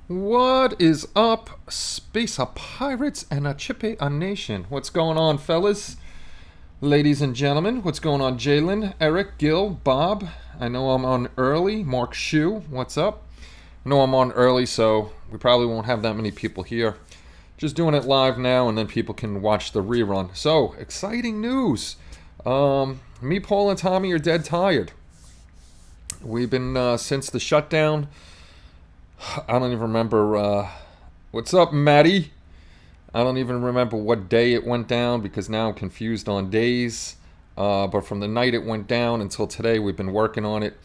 What is up, Space Pirates and a Chippy a Nation? What's going on, fellas? Ladies and gentlemen, what's going on, Jalen, Eric, Gil, Bob? I know I'm on early. Mark Shue, what's up? I know I'm on early, so we probably won't have that many people here. Just doing it live now, and then people can watch the rerun. So, exciting news. Me, Paul, and Tommy are dead tired. We've been, since the shutdown, I don't even remember, what's up, Maddie? I don't even remember what day it went down because now I'm confused on days. But from the night it went down until today, we've been working on it.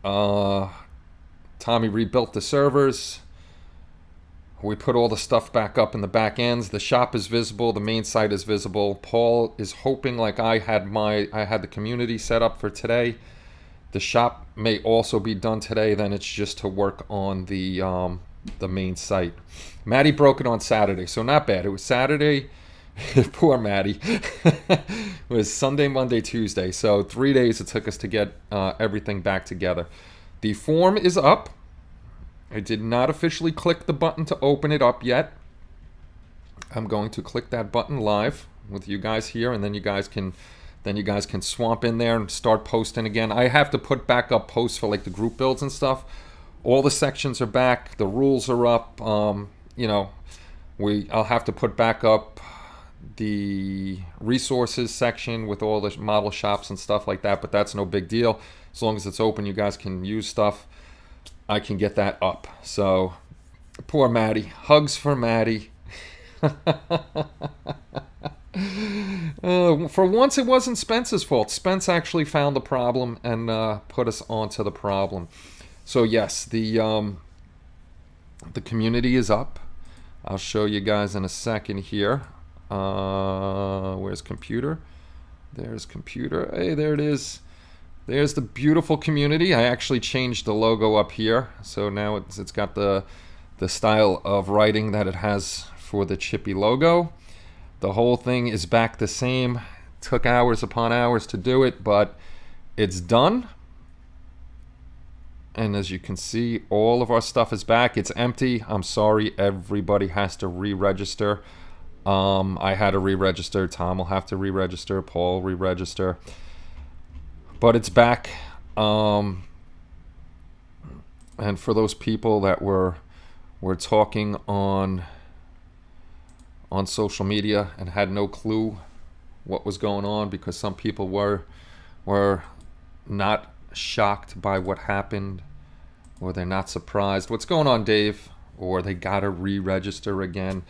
Tommy rebuilt the servers. We put all the stuff back up in the back ends. The shop is visible. The main site is visible. Paul is hoping, like I had the community set up for today. The shop may also be done today. Then it's just to work on the main site. Maddie broke it on Saturday, so not bad. It was Saturday. Poor Maddie. It was Sunday, Monday, Tuesday. So 3 days it took us to get everything back together. The form is up. I did not officially click the button to open it up yet. I'm going to click that button live with you guys here, and then you guys can swamp in there and start posting again. I have to put back up posts for like the group builds and stuff. All the sections are back. The rules are up. I'll have to put back up the resources section with all the model shops and stuff like that, but that's no big deal. As long as it's open, you guys can use stuff. I can get that up. So, poor Maddie. Hugs for Maddie. For once, it wasn't Spence's fault. Spence actually found the problem and put us onto the problem. So yes, the community is up. I'll show you guys in a second here. Where's computer? There's computer. Hey, there it is. There's the beautiful community. I actually changed the logo up here, so now it's got the style of writing that it has for the Chippy logo. The whole thing is back the same. Took hours upon hours to do it, but it's done. And as you can see, all of our stuff is back. It's empty. I'm sorry, everybody has to re-register. I had to re-register. Tom will have to re-register. Paul re-register. But it's back. And for those people that were talking on social media and had no clue what was going on, because some people were not shocked by what happened, or they're not surprised. What's going on, Dave? Or they gotta re-register again.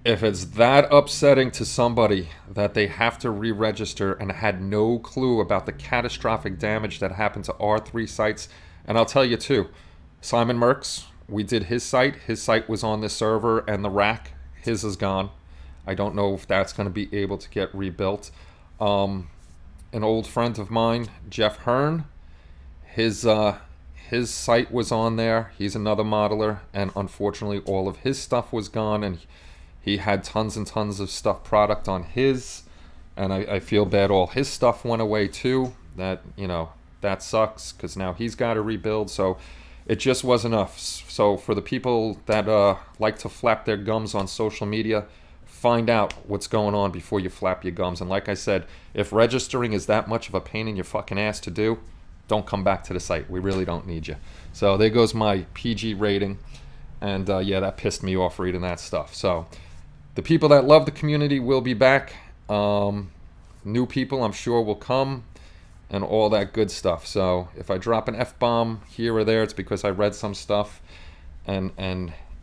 If it's that upsetting to somebody that they have to re-register and had no clue about the catastrophic damage that happened to our 3 sites, and I'll tell you too, Simon Merckx, we did his site. His site was on the server and the rack. His is gone. I don't know if that's going to be able to get rebuilt. An old friend of mine, Jeff Hearn, his site was on there. He's another modeler, and unfortunately all of his stuff was gone, and he had tons and tons of stuff product on his, and I feel bad all his stuff went away too. That sucks, because now he's got to rebuild. So it just wasn't enough. So for the people that like to flap their gums on social media, find out what's going on before you flap your gums. And like I said, if registering is that much of a pain in your fucking ass to do, don't come back to the site. We really don't need you. So there goes my PG rating. And yeah, that pissed me off reading that stuff. So the people that love the community will be back. New people, I'm sure, will come, and all that good stuff. So if I drop an F-bomb here or there, it's because I read some stuff, and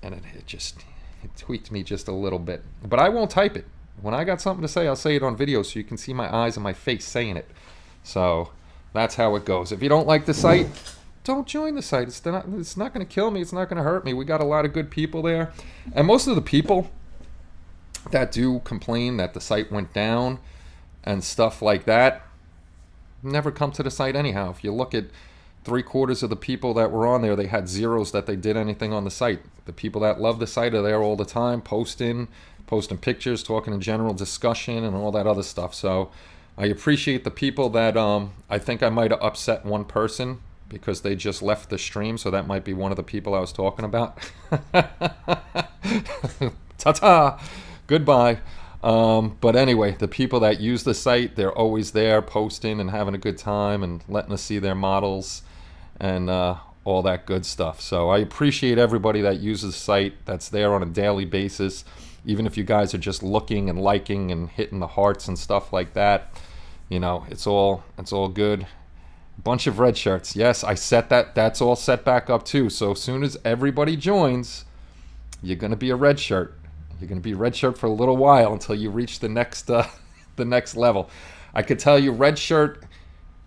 it tweaked me just a little bit. But I won't type it. When I got something to say, I'll say it on video so you can see my eyes and my face saying it. So that's how it goes. If you don't like the site, don't join the site. It's not going to kill me. It's not going to hurt me. We got a lot of good people there. And most of the people that do complain that the site went down and stuff like that never come to the site anyhow. If you look at 3/4 of the people that were on there, they had zeros that they did anything on the site. The people that love the site are there all the time, posting pictures, talking in general discussion and all that other stuff. So I appreciate the people that I think I might have upset one person because they just left the stream, so that might be one of the people I was talking about. Ta-ta! Goodbye. But anyway, the people that use the site, they're always there posting and having a good time and letting us see their models and all that good stuff. So I appreciate everybody that uses the site, that's there on a daily basis, even if you guys are just looking and liking and hitting the hearts and stuff like that. You know, it's all good. Bunch of red shirts. Yes, I set that. That's all set back up too. So as soon as everybody joins, you're going to be a red shirt. You're going to be red shirt for a little while until you reach the next the next level. I could tell you red shirt,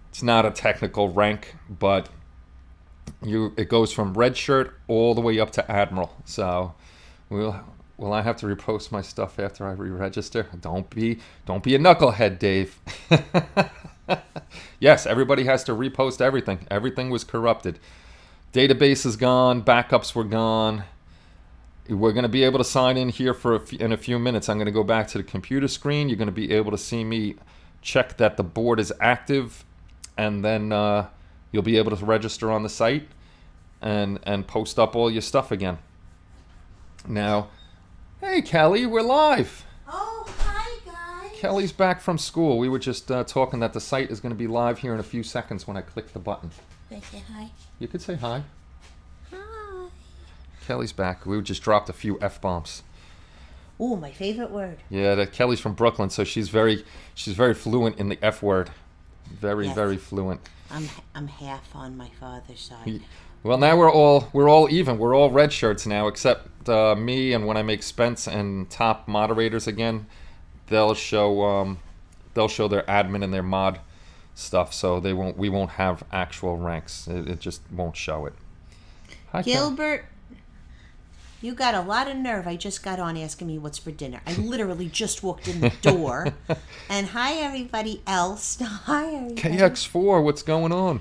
it's not a technical rank, but it goes from red shirt all the way up to admiral. So will I have to repost my stuff after I re-register? Don't be a knucklehead, Dave. Yes, everybody has to repost everything. Everything was corrupted. Database is gone, backups were gone. We're going to be able to sign in here in a few minutes. I'm going to go back to the computer screen. You're going to be able to see me check that the board is active, and then you'll be able to register on the site and post up all your stuff again. Now, hey Kelly, we're live. Oh, hi guys. Kelly's back from school. We were just talking that the site is going to be live here in a few seconds when I click the button. Can I say hi? You could say hi. Hi. Kelly's back. We just dropped a few F-bombs. Oh, my favorite word. Yeah, Kelly's from Brooklyn, so she's very fluent in the F word. Yes. Very fluent. I'm half on my father's side. Well, now we're all even. We're all red shirts now, except me. And when I make Spence and top moderators again, they'll show their admin and their mod stuff. So we won't have actual ranks. It just won't show it. Hi, Gilbert, you got a lot of nerve. I just got on asking me what's for dinner. I literally just walked in the door. And hi, everybody else. Hi, everybody. KX4, what's going on?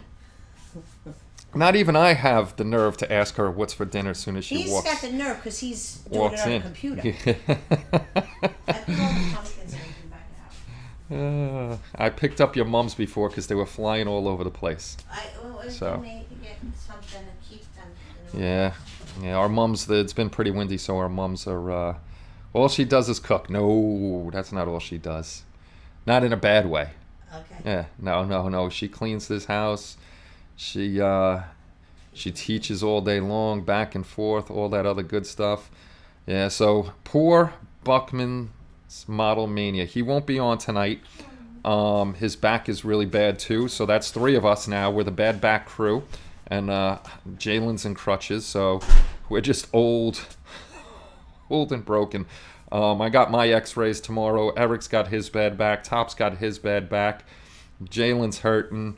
Not even I have the nerve to ask her what's for dinner as soon as she He's walks. got the nerve because he's doing it on a computer. I put all the pumpkins and everything back out. I picked up your mums before because they were flying all over the place. So. Need to get something to keep them. Yeah, our mums, it's been pretty windy, so our mums are, all she does is cook. No, that's not all she does. Not in a bad way. Okay. Yeah, no. She cleans this house. She teaches all day long, back and forth, all that other good stuff. Yeah, so poor Buckman's Model Mania. He won't be on tonight. His back is really bad too, so that's three of us now. We're the bad back crew. And Jalen's in crutches, so we're just old and broken. I got my x-rays tomorrow. Eric's got his bad back. Top's got his bad back. Jalen's hurting.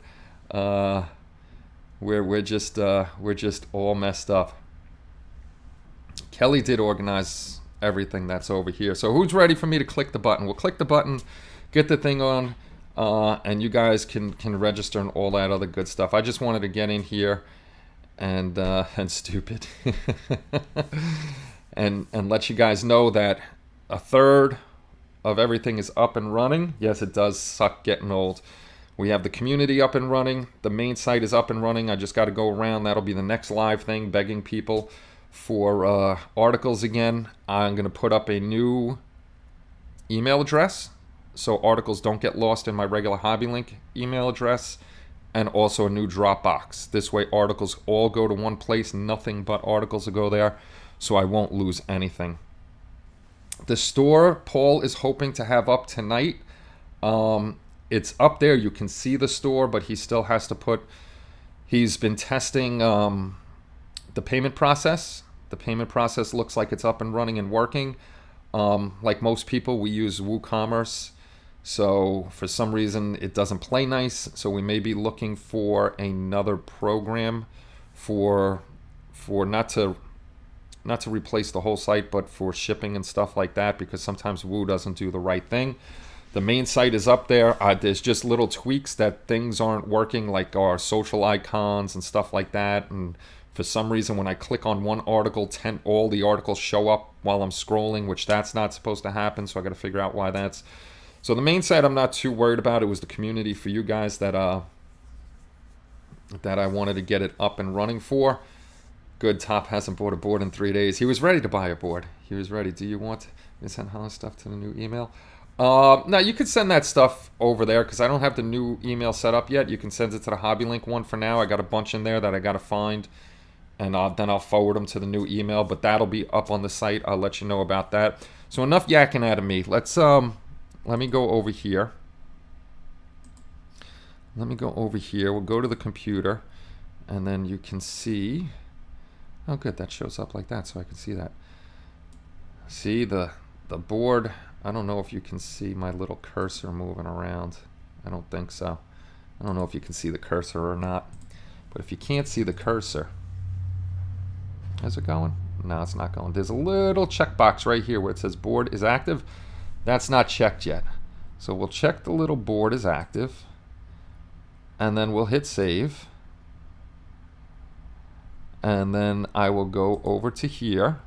We're just all messed up. Kelly did organize everything that's over here. So who's ready for me to click the button? We'll click the button, get the thing on, and you guys can register and all that other good stuff. I just wanted to get in here and stupid and let you guys know that a third of everything is up and running. Yes, it does suck getting old. We have the community up and running. The main site is up and running. I just got to go around. That'll be the next live thing, begging people for articles again. I'm going to put up a new email address so articles don't get lost in my regular Hobby Link email address, and also a new Dropbox. This way articles all go to one place. Nothing but articles will go there, so I won't lose anything. The store, Paul is hoping to have up tonight. It's up there. You can see the store, but he still has to he's been testing the payment process. The payment process looks like it's up and running and working. Like most people, we use WooCommerce. So for some reason, it doesn't play nice. So we may be looking for another program for not to replace the whole site, but for shipping and stuff like that, because sometimes Woo doesn't do the right thing. The main site is up there. There's just little tweaks that things aren't working, like our social icons and stuff like that. And for some reason, when I click on one article, all the articles show up while I'm scrolling, which that's not supposed to happen. So I got to figure out why that's. So the main site, I'm not too worried about. It was the community for you guys that that I wanted to get it up and running for. Good, Top hasn't bought a board in 3 days. He was ready to buy a board. He was ready. Do you want me to send Holland stuff to the new email? No, you can send that stuff over there because I don't have the new email set up yet. You can send it to the Hobby Link one for now. I got a bunch in there that I got to find, and then I'll forward them to the new email. But that'll be up on the site. I'll let you know about that. So enough yakking out of me. Let's let me go over here. Let me go over here. We'll go to the computer, and then you can see. Oh, good. That shows up like that, so I can see that. See the board. I don't know if you can see my little cursor moving around. I don't think so. I don't know if you can see the cursor or not. But if you can't see the cursor, is it going? No, it's not going. There's a little checkbox right here where it says board is active. That's not checked yet. So we'll check the little board is active. And then we'll hit save. And then I will go over to here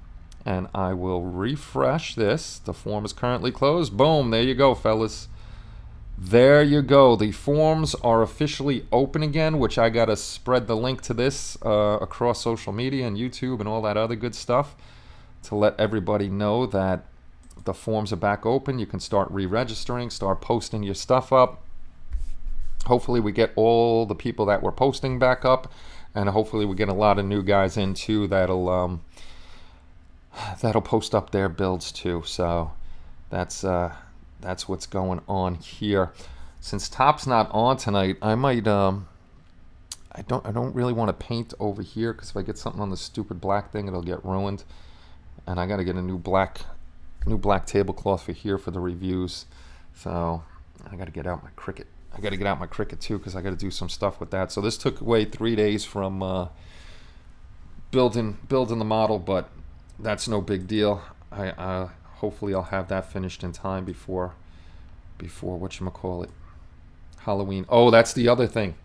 and I will refresh this. The form is currently closed. Boom, there you go, fellas. There you go. The forms are officially open again, which I gotta spread the link to this across social media and YouTube and all that other good stuff to let everybody know that the forms are back open. You can start re-registering, start posting your stuff up. Hopefully we get all the people that were posting back up, and hopefully we get a lot of new guys in too that'll post up their builds too. So that's what's going on here. Since Top's not on tonight, I might I don't really want to paint over here because if I get something on the stupid black thing, it'll get ruined. And I got to get a new black tablecloth for here for the reviews. So I got to get out my Cricut. I got to get out my Cricut too because I got to do some stuff with that. So this took away 3 days from building the model, but that's no big deal. I hopefully I'll have that finished in time before whatchamacallit, Halloween. Oh, that's the other thing.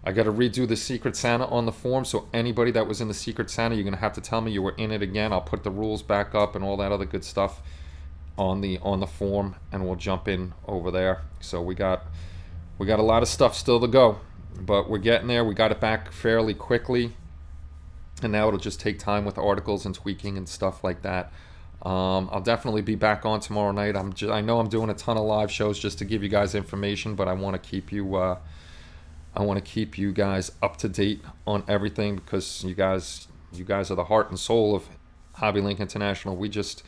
I got to redo the Secret Santa on the form, so anybody that was in the Secret Santa, you're going to have to tell me you were in it again. I'll put the rules back up and all that other good stuff on the form, and we'll jump in over there. So we got a lot of stuff still to go, but we're getting there. We got it back fairly quickly, and now it'll just take time with articles and tweaking and stuff like that. I'll definitely be back on tomorrow night. I know I'm doing a ton of live shows just to give you guys information, but I want to keep you guys up to date on everything because you guys are the heart and soul of Hobby Link International. We just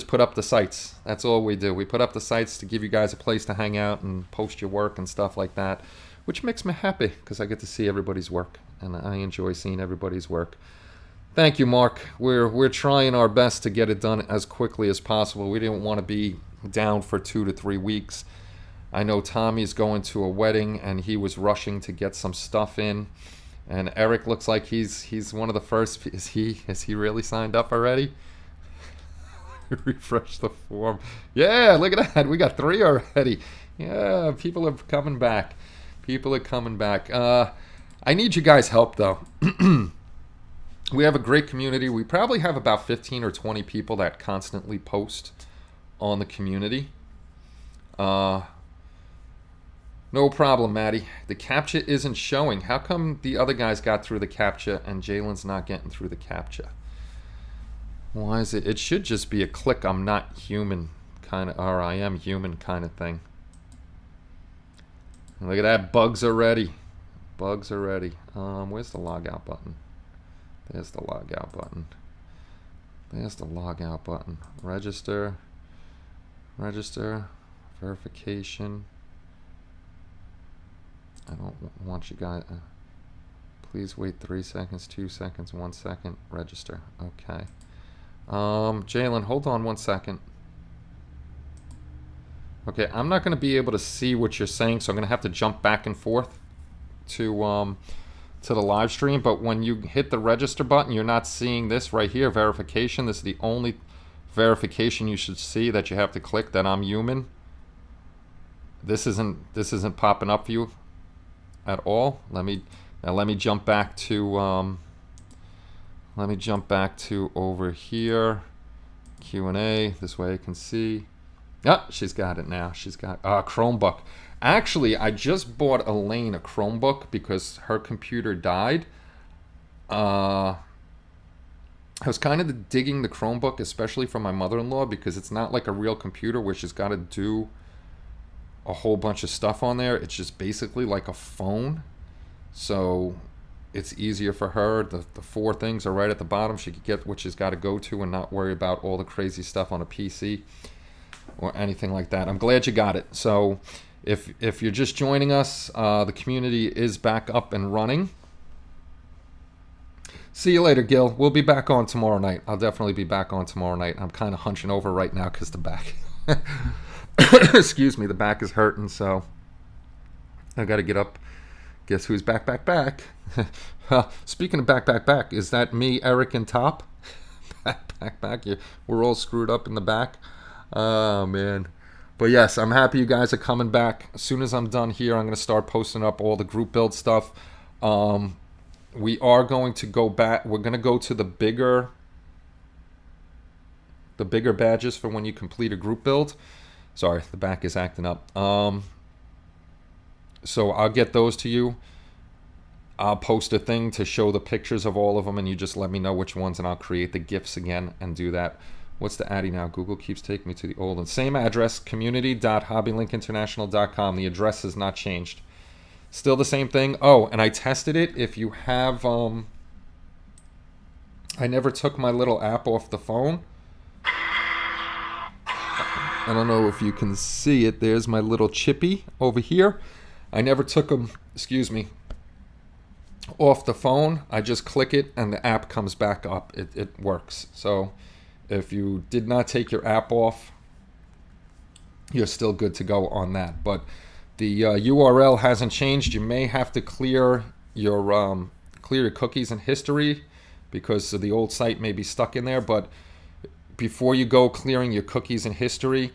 put up the sites. That's all we do. We put up the sites to give you guys a place to hang out and post your work and stuff like that, which makes me happy because I get to see everybody's work, and I enjoy seeing everybody's work. Thank you, Mark. We're trying our best to get it done as quickly as possible. We didn't want to be down for 2 to 3 weeks. I know Tommy's going to a wedding, and he was rushing to get some stuff in. And Eric looks like he's one of the first. Is he really signed up already? Refresh the form. Yeah, look at that. We got 3 already. Yeah, people are coming back. I need you guys' help though. We have a great community. We probably have about 15 or 20 people that constantly post on the community. No problem, Maddie. The CAPTCHA isn't showing. How come the other guys got through the CAPTCHA and Jalen's not getting through the CAPTCHA? Why is it? It should just be a click I'm not human kind of, or I am human kind of thing. And look at that, bugs already. Where's the logout button? There's the logout button. Register. Verification. I don't want you guys. Please wait 3 seconds, 2 seconds, 1 second. Register. Okay. Jalen, hold on 1 second. Okay, I'm not going to be able to see what you're saying, so I'm going to have to jump back and forth to the live stream. But when you hit the register button, you're not seeing this right here, verification. This is the only verification you should see that you have to click, that I'm human. This isn't popping up for you at all. Let me jump back to over here, Q&A. This way I can see. Ah, she's got it now. She's got Chromebook. Actually, I just bought Elaine a Chromebook because her computer died. I was kind of digging the Chromebook, especially for my mother-in-law, because it's not like a real computer where she's got to do a whole bunch of stuff on there. It's just basically like a phone. So it's easier for her. The four things are right at the bottom. She could get what she's got to go to and not worry about all the crazy stuff on a PC or anything like that. I'm glad you got it. So if you're just joining us, the community is back up and running. See you later, Gil. We'll be back on tomorrow night. I'll definitely be back on tomorrow night. I'm kind of hunching over right now because the back, excuse me, the back is hurting. So I got to get up. Guess who's back? Speaking of back, is that me, Eric, and Top? back. We're all screwed up in the back. Oh, man. But yes, I'm happy you guys are coming back. As soon as I'm done here, I'm going to start posting up all the group build stuff. We are going to go back. We're going to go to the bigger badges for when you complete a group build. Sorry, the back is acting up. So I'll get those to you. I'll post a thing to show the pictures of all of them, and you just let me know which ones, and I'll create the GIFs again and do that. What's the Addy now? Google keeps taking me to the old and same address, community.hobbylinkinternational.com. The address has not changed. Still the same thing. Oh, and I tested it. If you have, I never took my little app off the phone. I don't know if you can see it. There's my little chippy over here. I never took them, off the phone. I just click it and the app comes back up. It works. So if you did not take your app off, you're still good to go on that. But the URL hasn't changed. You may have to clear your cookies and history because the old site may be stuck in there. But before you go clearing your cookies and history,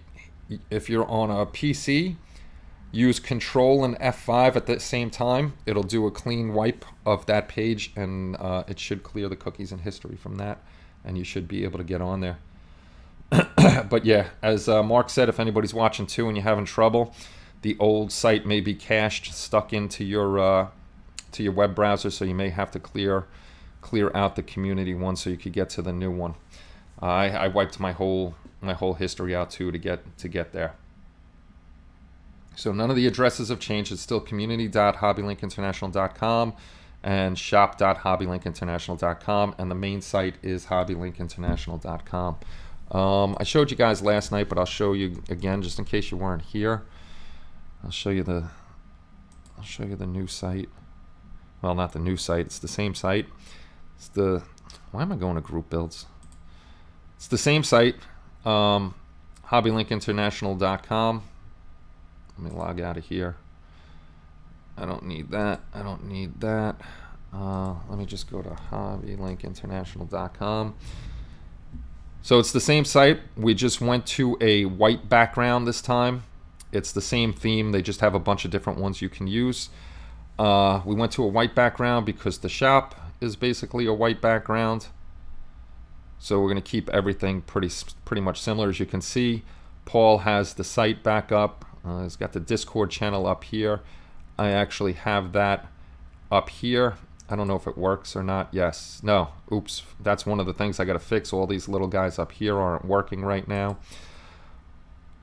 if you're on a PC, use Control and F5 at the same time. It'll do a clean wipe of that page, and it should clear the cookies and history from that, and you should be able to get on there. But yeah, as Mark said, if anybody's watching too and you're having trouble, the old site may be cached, stuck into your web browser, so you may have to clear out the community one so you could get to the new one. I wiped my whole history out too to get there. So none of the addresses have changed. It's still community.hobbylinkinternational.com and shop.hobbylinkinternational.com, and the main site is hobbylinkinternational.com. I showed you guys last night, but I'll show you again just in case you weren't here. I'll show you the new site. Well, not the new site. It's the same site. Why am I going to group builds? It's the same site, hobbylinkinternational.com. Let me log out of here. I don't need that. Let me just go to hobbylinkinternational.com. So it's the same site. We just went to a white background this time. It's the same theme. They just have a bunch of different ones you can use. We went to a white background because the shop is basically a white background. So we're going to keep everything pretty much similar. As you can see, Paul has the site back up. He's got the Discord channel up here. I actually have that up here. I don't know if it works or not. Yes. No. Oops. That's one of the things I got to fix. All these little guys up here aren't working right now.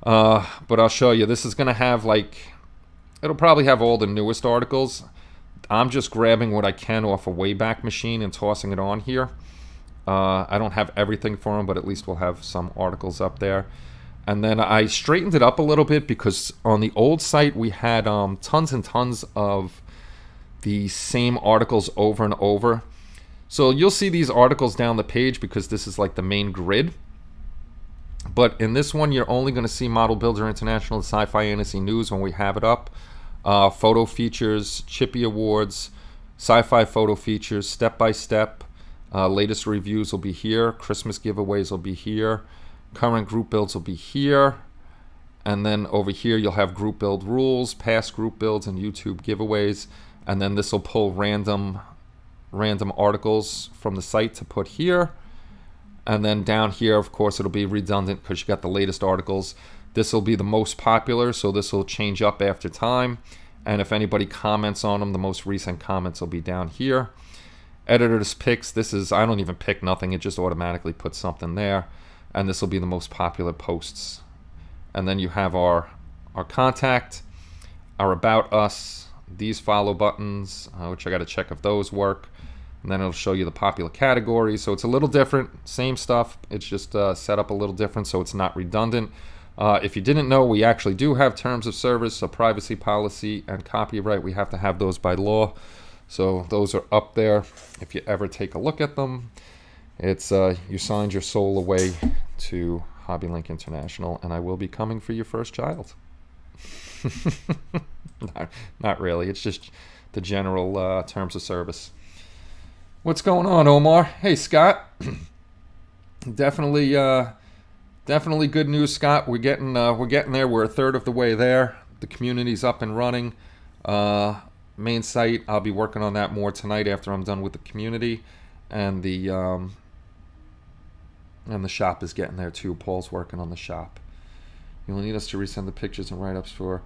But I'll show you. This is going to have it'll probably have all the newest articles. I'm just grabbing what I can off a Wayback Machine and tossing it on here. I don't have everything for them, but at least we'll have some articles up there. And then I straightened it up a little bit because on the old site we had tons and tons of the same articles over and over. So you'll see these articles down the page because this is like the main grid. But in this one, you're only going to see Model Builder International, Sci-Fi Fantasy News when we have it up. Photo features, Chippy Awards, Sci-Fi photo features, step-by-step. Latest reviews will be here. Christmas giveaways will be here. Current group builds will be here. And then over here, you'll have group build rules, past group builds, and YouTube giveaways. And then this will pull random articles from the site to put here. And then down here, of course, it'll be redundant because you got the latest articles. This will be the most popular, so this will change up after time. And if anybody comments on them, the most recent comments will be down here. Editor's picks, this is, I don't even pick nothing, it just automatically puts something there. And this will be the most popular posts. And then you have our contact, our about us, these follow buttons, which I got to check if those work. And then it'll show you the popular categories. So it's a little different, same stuff, it's just set up a little different so it's not redundant. If you didn't know, we actually do have terms of service, a privacy policy, and copyright. We have to have those by law. So those are up there. If you ever take a look at them, it's you signed your soul away to HobbyLink International, and I will be coming for your first child. Not really. It's just the general terms of service. What's going on, Omar? Hey, Scott. Definitely good news, Scott. We're getting there. We're a third of the way there. The community's up and running. Main site, I'll be working on that more tonight after I'm done with the community, and the shop is getting there too. Paul's working on the shop. You'll need us to resend the pictures and write-ups for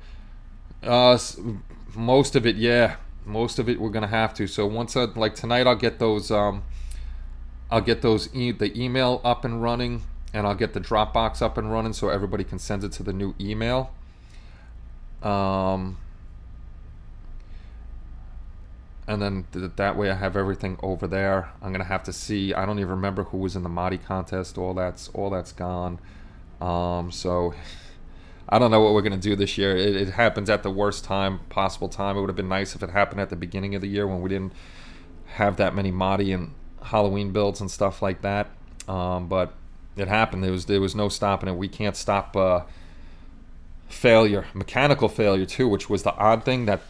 most of it. Yeah, most of it we're gonna have to. So once like tonight, I'll get those the email up and running. And I'll get the Dropbox up and running so everybody can send it to the new email. And then that way I have everything over there. I'm gonna have to see. I don't even remember who was in the Mahdi contest. All that's gone. So I don't know what we're gonna do this year. It happens at the worst possible time. It would have been nice if it happened at the beginning of the year when we didn't have that many Mahdi and Halloween builds and stuff like that. But it happened. There was no stopping it. We can't stop failure, mechanical failure too, which was the odd thing that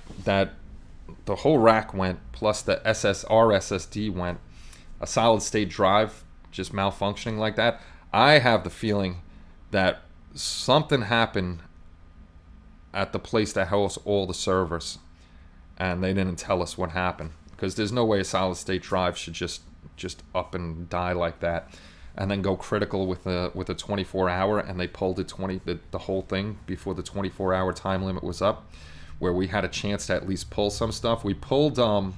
the whole rack went, plus the SSD went. A solid state drive just malfunctioning like that. I have the feeling that something happened at the place that hosts all the servers, and they didn't tell us what happened, because there's no way a solid state drive should just up and die like that. And then go critical with a 24-hour, and they pulled the whole thing before the 24-hour time limit was up, where we had a chance to at least pull some stuff. We pulled the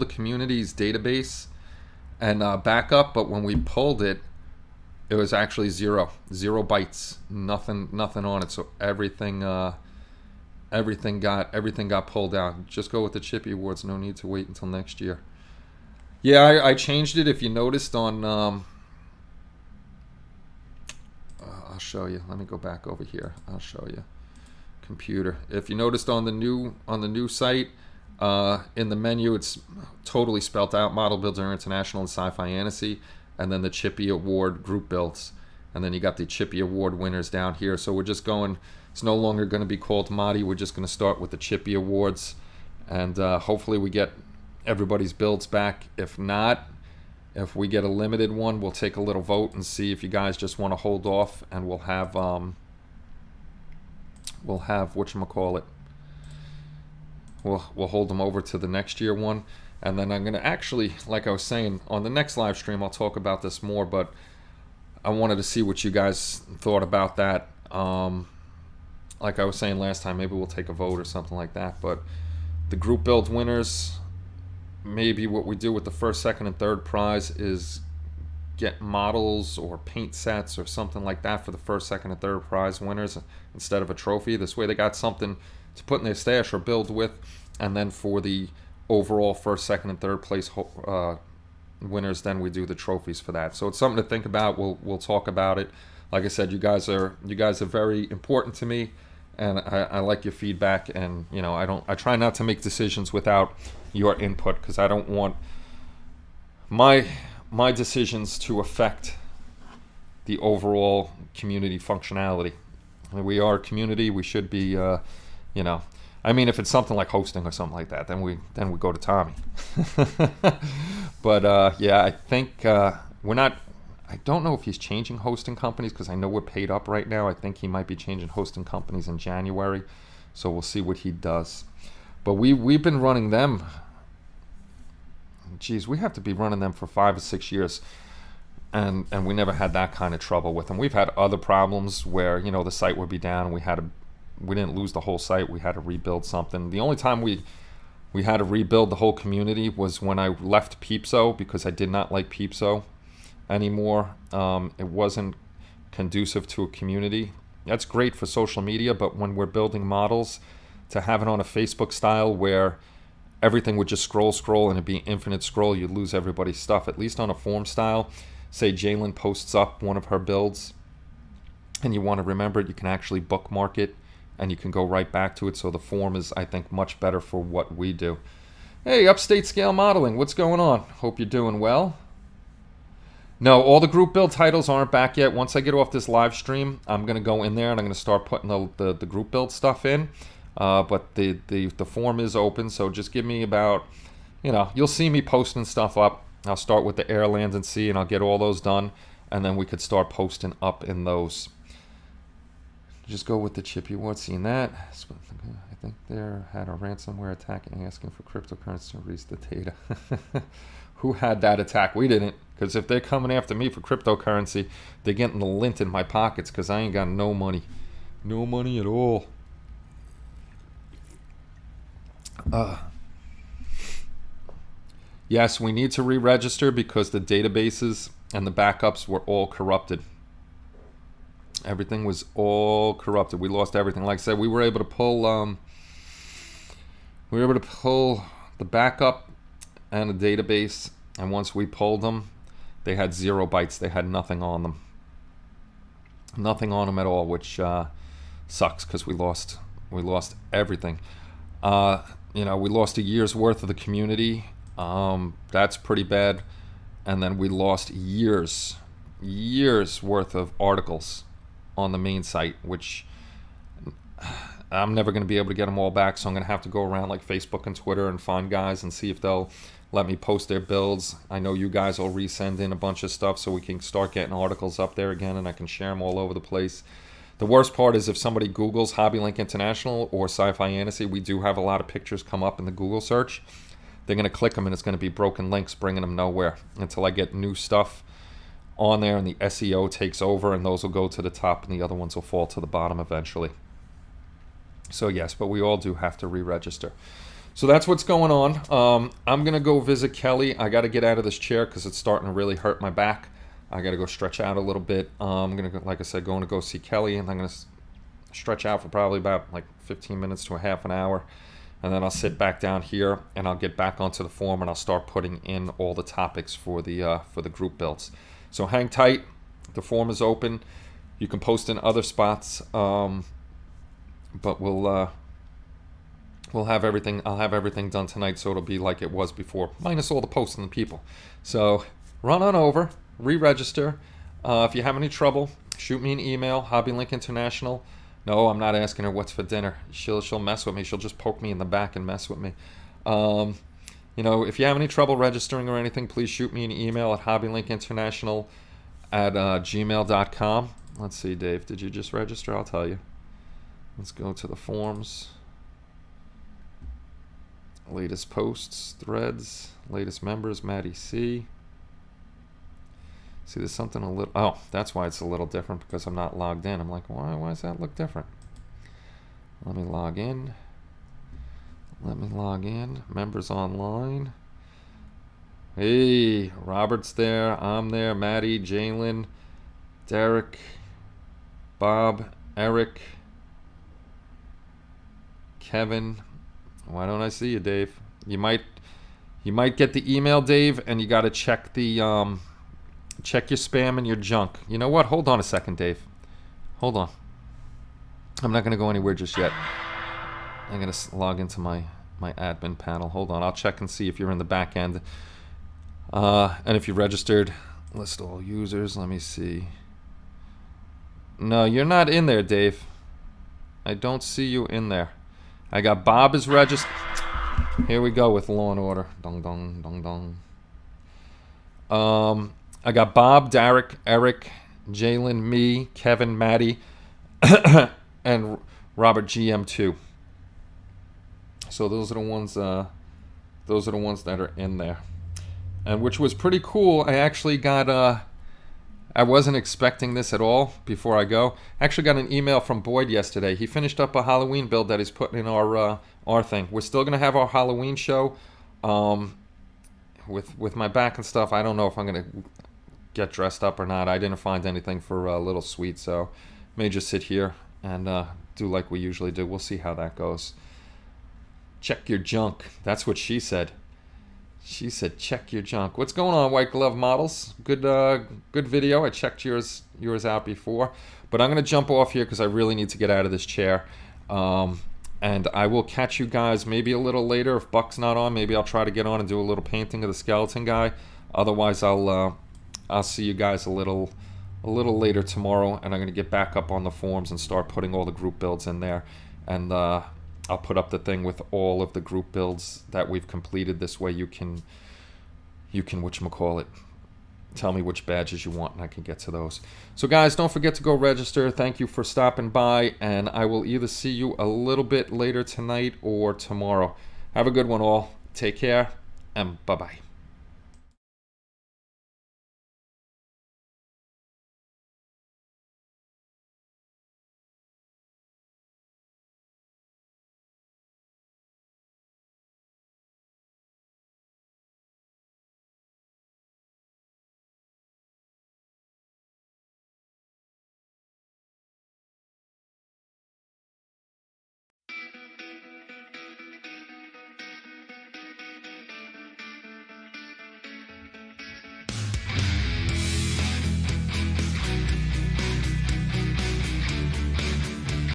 community's database and backup, but when we pulled it, it was actually zero bytes, nothing on it. So everything got pulled out. Just go with the Chippy Awards. No need to wait until next year. Yeah, I changed it. If you noticed on, I'll show you. Let me go back over here. I'll show you. Computer. If you noticed on the new site, in the menu, it's totally spelled out: Model Builder International and Sci-Fi Fantasy, and then the Chippy Award group builds, and then you got the Chippy Award winners down here. So we're just going. It's no longer going to be called Mahdi. We're just going to start with the Chippy Awards, and hopefully we get everybody's builds back. If not, if we get a limited one, we'll take a little vote and see if you guys just want to hold off, and we'll have whatchamacallit, we'll hold them over to the next year one. And then I'm gonna actually, like I was saying, on the next live stream I'll talk about this more, but I wanted to see what you guys thought about that. Like I was saying last time, maybe we'll take a vote or something like that. But the group build winners, maybe what we do with the first, second, and third prize is get models or paint sets or something like that for the first, second, and third prize winners instead of a trophy. This way they got something to put in their stash or build with. And then for the overall first, second, and third place winners, then we do the trophies for that. So it's something to think about. We'll talk about it. Like I said, you guys are very important to me, and I like your feedback. And I try not to make decisions without your input, because I don't want my decisions to affect the overall community functionality. I mean, we are a community. We should be, I mean, if it's something like hosting or something like that, then we go to Tommy. But yeah, I think we're not. I don't know if he's changing hosting companies, because I know we're paid up right now. I think he might be changing hosting companies in January, so we'll see what he does. But we've been running them. Geez, we have to be running them for 5 or 6 years. and we never had that kind of trouble with them. We've had other problems where, you know, the site would be down and we didn't lose the whole site. We had to rebuild something. The only time we had to rebuild the whole community was when I left Peepso, because I did not like Peepso anymore. It wasn't conducive to a community. That's great for social media, but when we're building models, to have it on a Facebook style where everything would just scroll and it'd be infinite scroll, you'd lose everybody's stuff. At least on a form style, say Jalen posts up one of her builds and you want to remember it, you can actually bookmark it and you can go right back to it. So the form is, I think, much better for what we do. Hey, Upstate Scale Modeling, what's going on? Hope you're doing well. No, all the group build titles aren't back yet. Once I get off this live stream, I'm going to go in there and I'm going to start putting the group build stuff in. But the form is open, so just give me about, you know, you'll see me posting stuff up. I'll start with the air, land, and sea, and I'll get all those done, and then we could start posting up in those. Just go with the chip. You weren't seeing that. I think they had a ransomware attack asking for cryptocurrency to release the data. Who had that attack? We didn't, because if they're coming after me for cryptocurrency, they're getting the lint in my pockets, because I ain't got no money. No money at all. Yes, we need to re-register because the databases and the backups were all corrupted. Everything was all corrupted. We lost everything. Like I said, we were able to pull the backup and the database, and once we pulled them, they had 0 bytes. They had nothing on them. Nothing on them at all, which sucks because we lost everything. You know, we lost a year's worth of the community. That's pretty bad. And then we lost years worth of articles on the main site, which I'm never going to be able to get them all back. So I'm going to have to go around like Facebook and Twitter and find guys and see if they'll let me post their builds. I know you guys will resend in a bunch of stuff so we can start getting articles up there again, and I can share them all over the place. The worst part is if somebody Googles HobbyLink International or Sci-Fi Fantasy, we do have a lot of pictures come up in the Google search. They're going to click them and it's going to be broken links bringing them nowhere until I get new stuff on there and the SEO takes over, and those will go to the top and the other ones will fall to the bottom eventually. So yes, but we all do have to re-register. So that's what's going on. I'm going to go visit Kelly. I got to get out of this chair because it's starting to really hurt my back. I got to go stretch out a little bit. I'm going to, like I said, going to go see Kelly, and I'm going to stretch out for probably about like 15 minutes to a half an hour. And then I'll sit back down here and I'll get back onto the form and I'll start putting in all the topics for the group builds. So hang tight. The form is open. You can post in other spots, but we'll have everything. I'll have everything done tonight, so it'll be like it was before, minus all the posts and the people. So run on over, re-register. If you have any trouble, shoot me an email. HobbyLink International. No, I'm not asking her what's for dinner. She'll mess with me. She'll just poke me in the back and mess with me. You know, if you have any trouble registering or anything, please shoot me an email at hobbylinkinternational@gmail.com. Let's see, Dave, did you just register? I'll tell you. Let's go to the forms. Latest posts, threads, latest members, Maddie C. See, there's something a little... Oh, that's why it's a little different, because I'm not logged in. I'm like, why does that look different? Let me log in. Members online. Hey, Robert's there. I'm there. Maddie, Jalen, Derek, Bob, Eric, Kevin. Why don't I see you, Dave? You might get the email, Dave, and you got to check the... check your spam and your junk. You know what? Hold on a second, Dave. Hold on. I'm not going to go anywhere just yet. I'm going to log into my admin panel. Hold on. I'll check and see if you're in the back end. And if you registered, list all users. Let me see. No, you're not in there, Dave. I don't see you in there. I got Bob is registered. Here we go with Law and Order. Dong, dong, dong, dong. I got Bob, Derek, Eric, Jalen, me, Kevin, Maddie, and Robert GM2. So those are the ones. Those are the ones that are in there, and which was pretty cool. I actually got I wasn't expecting this at all before I go. I actually got an email from Boyd yesterday. He finished up a Halloween build that he's putting in our thing. We're still going to have our Halloween show with my back and stuff. I don't know if I'm going to get dressed up or not. I didn't find anything for Little Sweet, so may just sit here and do like we usually do. We'll see how that goes. Check your junk. That's what she said. She said, check your junk. What's going on, White Glove Models? Good video. I checked yours out before. But I'm going to jump off here because I really need to get out of this chair. And I will catch you guys maybe a little later. If Buck's not on, maybe I'll try to get on and do a little painting of the skeleton guy. Otherwise, I'll see you guys a little later tomorrow. And I'm going to get back up on the forums and start putting all the group builds in there. And I'll put up the thing with all of the group builds that we've completed. This way you can whatchamacallit, tell me which badges you want and I can get to those. So guys, don't forget to go register. Thank you for stopping by, and I will either see you a little bit later tonight or tomorrow. Have a good one all. Take care, and bye-bye.